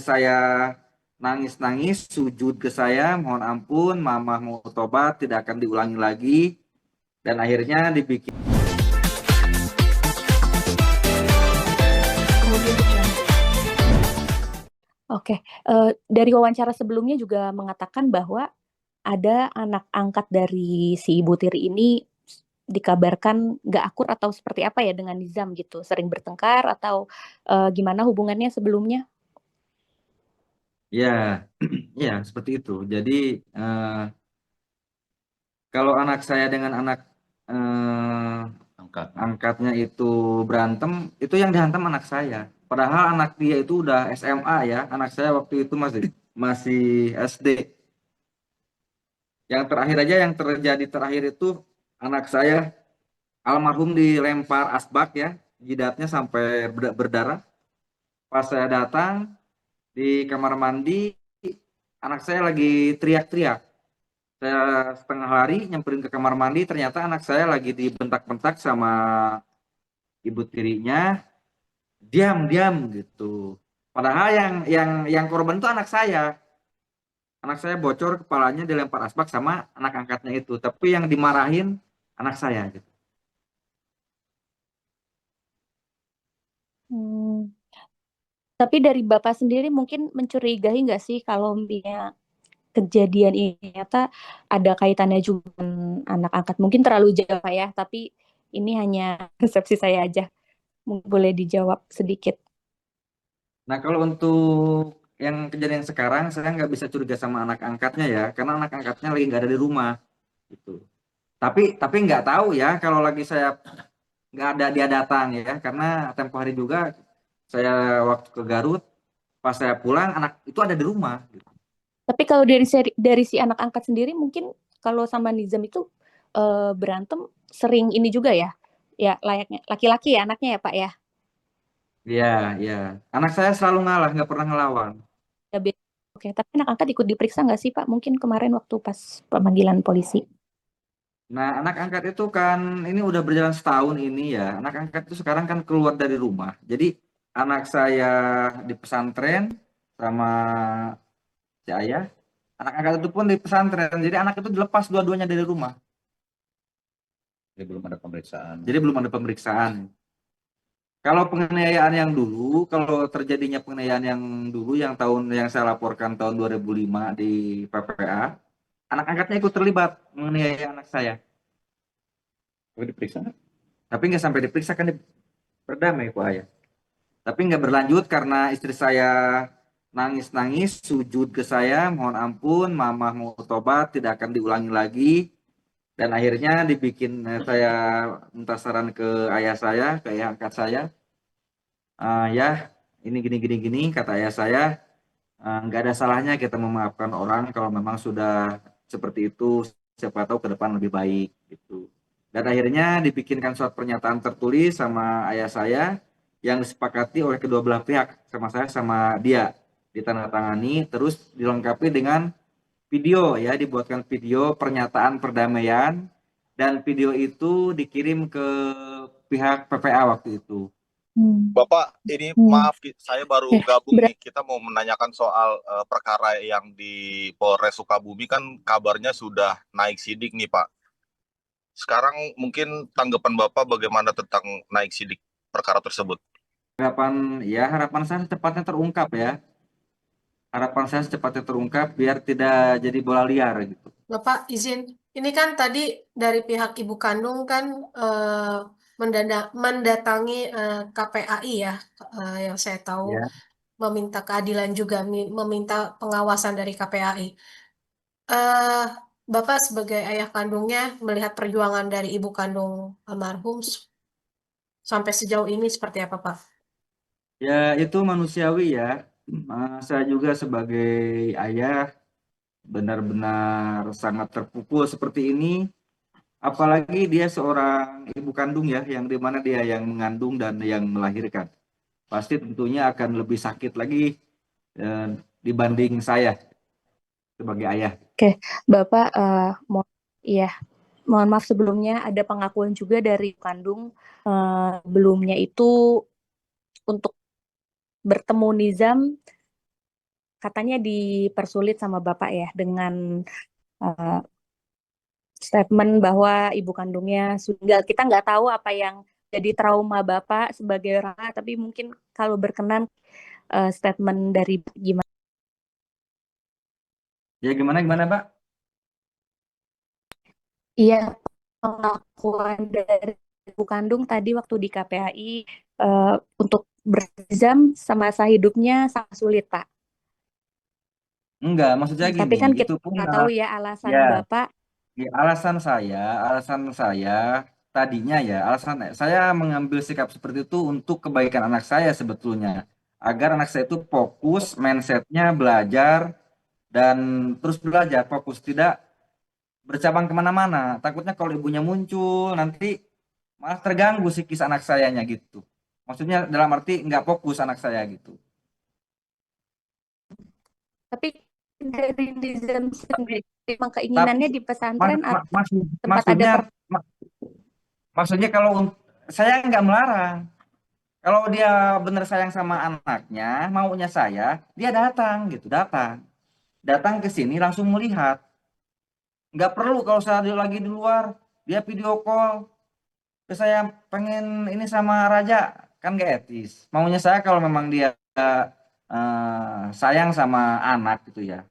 saya nangis-nangis, sujud ke saya, mohon ampun, mama mau tobat, tidak akan diulangi lagi. Dan akhirnya dibikin. Oke, dari wawancara sebelumnya juga mengatakan bahwa ada anak angkat dari si Ibu Tiri ini dikabarkan nggak akur atau seperti apa ya dengan Nizam gitu, sering bertengkar atau gimana hubungannya sebelumnya? Ya, ya seperti itu. Jadi eh, kalau anak saya dengan anak angkatnya itu berantem, itu yang dihantam anak saya. Padahal anak dia itu udah SMA ya, anak saya waktu itu masih SD. Yang terakhir aja yang terjadi terakhir itu anak saya almarhum dilempar asbak ya, jidatnya sampai berdarah. Pas saya datang di kamar mandi, anak saya lagi teriak-teriak. Saya setengah lari nyamperin ke kamar mandi, ternyata anak saya lagi dibentak-bentak sama ibu tirinya, diam diam gitu. Padahal yang korban itu anak saya. Anak saya bocor kepalanya dilempar asbak sama anak angkatnya itu, tapi yang dimarahin anak saya gitu. Hmm. Tapi dari Bapak sendiri mungkin mencurigai nggak sih kalau misalnya kejadian ini ternyata ada kaitannya juga dengan anak angkat? Mungkin terlalu jauh Pak ya, tapi ini hanya persepsi saya aja. Mungkin boleh dijawab sedikit. Nah, kalau untuk yang kejadian sekarang, saya nggak bisa curiga sama anak angkatnya ya, karena anak angkatnya lagi nggak ada di rumah gitu. Tapi nggak tahu ya kalau lagi saya nggak ada dia datang ya, karena tempo hari juga saya waktu ke Garut, pas saya pulang anak itu ada di rumah gitu. Tapi kalau dari si anak angkat sendiri mungkin kalau sama Nizam itu berantem sering ini juga ya. Ya layaknya laki-laki ya anaknya ya Pak ya. Iya, iya. Anak saya selalu ngalah, nggak pernah ngelawan. Ya, oke, tapi anak angkat ikut diperiksa nggak sih Pak? Mungkin kemarin waktu pas pemanggilan polisi. Nah, anak angkat itu kan ini udah berjalan setahun ini ya. Anak angkat itu sekarang kan keluar dari rumah. Jadi anak saya di pesantren sama si ayah. Anak angkat itu pun di pesantren. Jadi anak itu dilepas dua-duanya dari rumah. Jadi belum ada pemeriksaan. Jadi belum ada pemeriksaan. Kalau penganiayaan yang dulu, kalau terjadinya penganiayaan yang dulu yang saya laporkan tahun 2005 di PPA, anak angkatnya ikut terlibat menganiaya anak saya. Tapi diperiksa nggak? Tapi nggak sampai diperiksa kan berdamai Pak Ayah. Tapi nggak berlanjut karena istri saya nangis-nangis, sujud ke saya, mohon ampun, mama mau tobat, tidak akan diulangi lagi. Dan akhirnya dibikin saya minta saran ke ayah saya, ke ayah angkat saya. Ya, ini gini gini gini, kata ayah saya, nggak ada salahnya kita memaafkan orang kalau memang sudah seperti itu, siapa tahu ke depan lebih baik gitu. Dan akhirnya dibikinkan surat pernyataan tertulis sama ayah saya yang disepakati oleh kedua belah pihak, sama saya sama dia, ditandatangani, terus dilengkapi dengan video ya, dibuatkan video pernyataan perdamaian, dan video itu dikirim ke pihak PPA waktu itu. Hmm. Bapak, ini Hmm. maaf, saya baru Ya, gabung nih. Kita mau menanyakan soal perkara yang di Polres Sukabumi kan kabarnya sudah naik sidik nih, Pak. Sekarang mungkin tanggapan Bapak bagaimana tentang naik sidik perkara tersebut? Harapan saya secepatnya terungkap ya. Harapan saya secepatnya terungkap biar tidak jadi bola liar gitu. Bapak izin, ini kan tadi dari pihak ibu kandung kan mendatangi KPAI ya, yang saya tahu Ya. meminta keadilan juga, meminta pengawasan dari KPAI. Eh, Bapak sebagai ayah kandungnya melihat perjuangan dari ibu kandung almarhum sampai sejauh ini seperti apa, Pak? Ya, itu manusiawi ya. Saya juga sebagai ayah benar-benar sangat terpukul seperti ini. Apalagi dia seorang ibu kandung ya, yang dimana dia yang mengandung dan yang melahirkan. Pasti tentunya akan lebih sakit lagi eh, dibanding saya sebagai ayah. oke, Bapak iya, mohon maaf sebelumnya ada pengakuan juga dari kandung sebelumnya itu untuk bertemu Nizam katanya dipersulit sama bapak ya dengan eh, statement bahwa ibu kandungnya sudah, kita nggak tahu apa yang jadi trauma bapak sebagai orang tua, tapi mungkin kalau berkenan statement dari gimana? Ya gimana Pak? Iya, pengakuan dari ibu kandung tadi waktu di KPAI eh, untuk berzam semasa hidupnya sangat sulit, Pak. Enggak, maksud saya Tapi gini, kan kita itu pun nggak tahu ya alasan ya, bapak. ya, alasan saya tadinya ya, alasan saya mengambil sikap seperti itu untuk kebaikan anak saya sebetulnya, agar anak saya itu fokus mindsetnya belajar dan terus belajar fokus, tidak bercabang kemana-mana. Takutnya kalau ibunya muncul nanti malah terganggu psikis anak sayanya gitu. Maksudnya dalam arti nggak fokus anak saya gitu. Tapi dari Nizam Tapi sendiri, memang tapi keinginannya di mak, pesantren mak- atau maksud, tempat ada maksudnya mak- maksudnya kalau saya nggak melarang. Kalau dia benar sayang sama anaknya, maunya saya, dia datang gitu, datang ke sini langsung melihat. Nggak perlu kalau saya lagi di luar, dia video call ke saya, pengen ini sama Raja, kan nggak etis. Maunya saya kalau memang dia sayang sama anak gitu ya,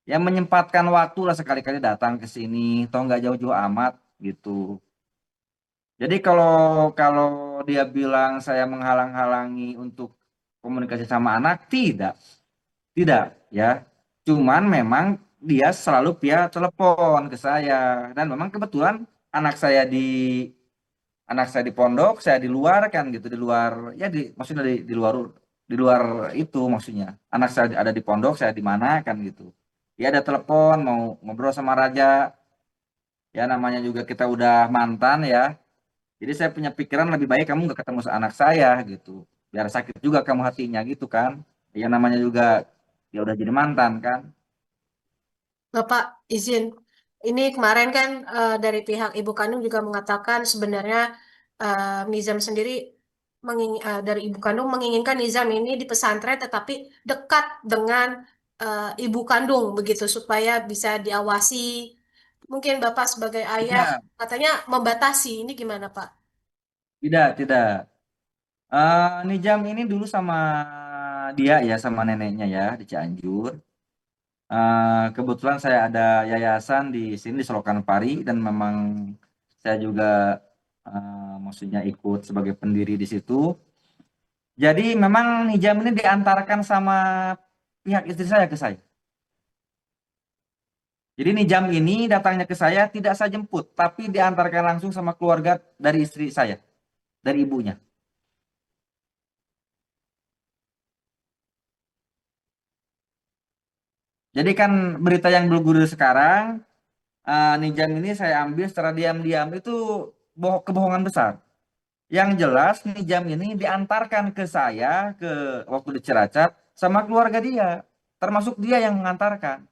ya menyempatkan waktu lah sekali-kali datang ke sini, toh nggak jauh-jauh amat gitu. Jadi kalau kalau dia bilang saya menghalang-halangi untuk komunikasi sama anak, tidak ya. Cuman memang dia selalu via telepon ke saya, dan memang kebetulan anak saya di anak saya di pondok, saya di luar kan gitu, di luar ya, maksudnya di luar itu maksudnya. Anak saya ada di pondok, saya di mana kan gitu. Ya ada telepon mau ngobrol sama Raja, ya namanya juga kita udah mantan ya. Jadi saya punya pikiran lebih baik kamu nggak ketemu anak saya gitu. Biar sakit juga kamu hatinya gitu kan. Ya namanya juga ya udah jadi mantan kan. Bapak izin, ini kemarin kan dari pihak ibu kandung juga mengatakan sebenarnya Nizam sendiri dari ibu kandung menginginkan Nizam ini di pesantren tetapi dekat dengan ibu kandung begitu supaya bisa diawasi. Mungkin Bapak sebagai ayah Tidak, katanya membatasi. Ini gimana Pak? tidak. Nijam ini dulu sama dia ya, sama neneknya ya di Cianjur. Kebetulan saya ada yayasan di sini di Selokan Pari, dan memang saya juga maksudnya ikut sebagai pendiri di situ. Jadi memang Nijam ini diantarkan sama pihak istri saya ke saya. Jadi Nijam ini datangnya ke saya tidak saya jemput, tapi diantarkan langsung sama keluarga dari istri saya, dari ibunya. Jadi kan berita yang bergulir sekarang, Nijam ini saya ambil secara diam-diam, itu kebohongan besar. Yang jelas Nijam ini diantarkan ke saya ke waktu di Cilacap sama keluarga dia, termasuk dia yang mengantarkan.